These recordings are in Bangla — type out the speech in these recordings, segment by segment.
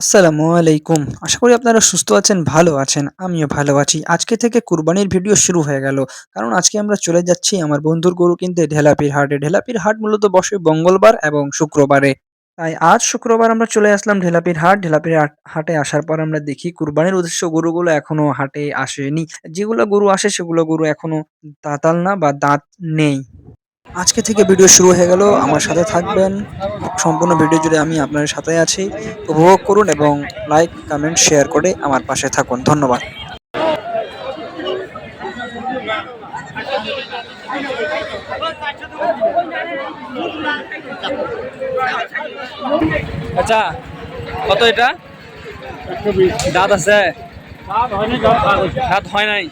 আসসালামু আলাইকুম। আশা করি আপনারা সুস্থ আছেন, ভালো আছেন। আমিও ভালো আছি। আজকে থেকে কুরবানির ভিডিও শুরু হয়ে গেল। কারণ আজকে আমরা চলে যাচ্ছি আমার বন্ধুর গরু কিনতে ঢেলাপীর হাটে। ঢেলাপীর হাট মূলত বসে মঙ্গলবার এবং শুক্রবারে। তাই আজ শুক্রবার আমরা চলে আসলাম ঢেলাপীর হাট। ঢেলাপীর হাটে আসার পর আমরা দেখি কুরবানির উদ্দেশ্য গরুগুলো এখনো হাটে আসেনি। যেগুলো গরু আসে সেগুলো গরু এখনো দাঁতাল না বা দাঁত নেই। আজকে থেকে ভিডিও শুরু হয়ে গেল। আমার সাথে থাকবেন। সম্পূর্ণ ভিডিও জুড়ে আমি আপনার সাথে আছি। উপভোগ করুন এবং লাইক, কমেন্ট, শেয়ার করে আমার পাশে থাকুন। ধন্যবাদ। আচ্ছা, কত এটা? দাঁত আছে? দাঁত হয় নাই।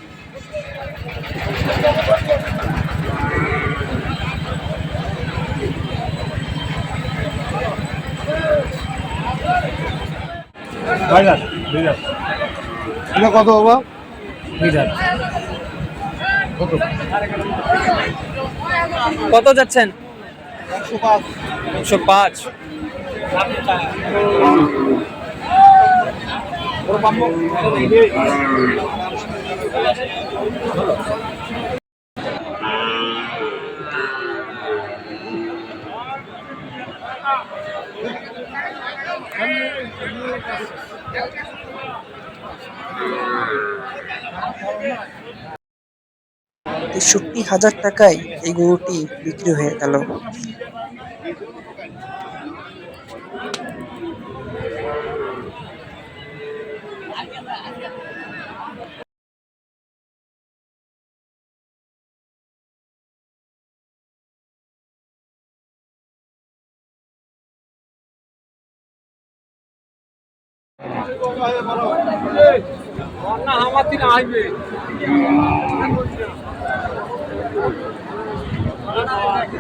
এটা কত বাবা? কত যাচ্ছেন? 105। ৳৬৩,০০০ এই গরুটি বিক্রি হয়ে গেল।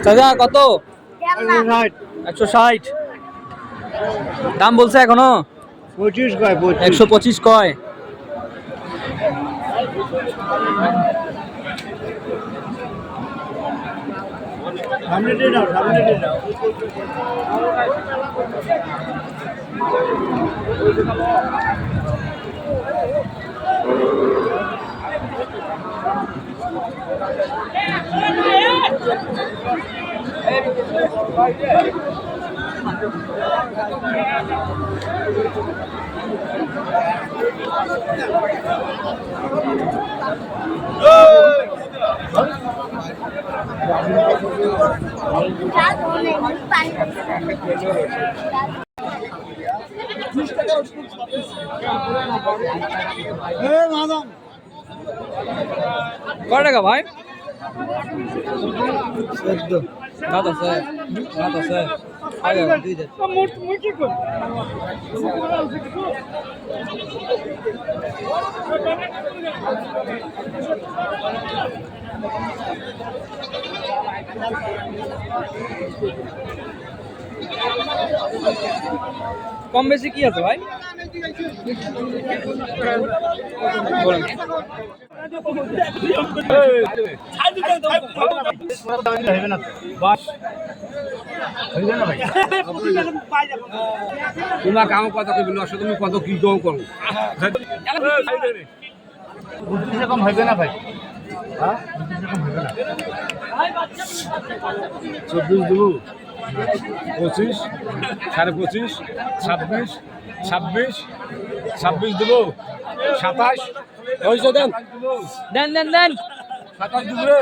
চাচা কত? 160। দাম বলছে এখনো? 25 কয় 125 কয়। সামনে দিয়ে দাও, সামনে দিয়ে দাও। কয় টাকা ভাই? ১৪। দাঁত আছে? দাঁত আছে? দুই দাঁত। কম বেশি কি আছে ভাই? বলেন। তোমার কাম কত কি বলো তুমি কত কি গো করো 29 কম হবে না ভাই? হ্যাঁ 29 কম হবে না। 24 দেবো 25 25.5 26 26 26 দেবো 27 ওইসব দেন দেন দেন দেন 27 দেবো রে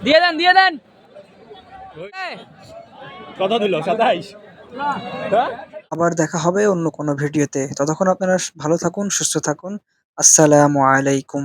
দিয়ে দেন দিয়ে দেন। কত দিল 27? আবার দেখা হবে অন্য কোনো ভিডিওতে। ততক্ষণ আপনারা ভালো থাকুন, সুস্থ থাকুন। আসসালামু আলাইকুম।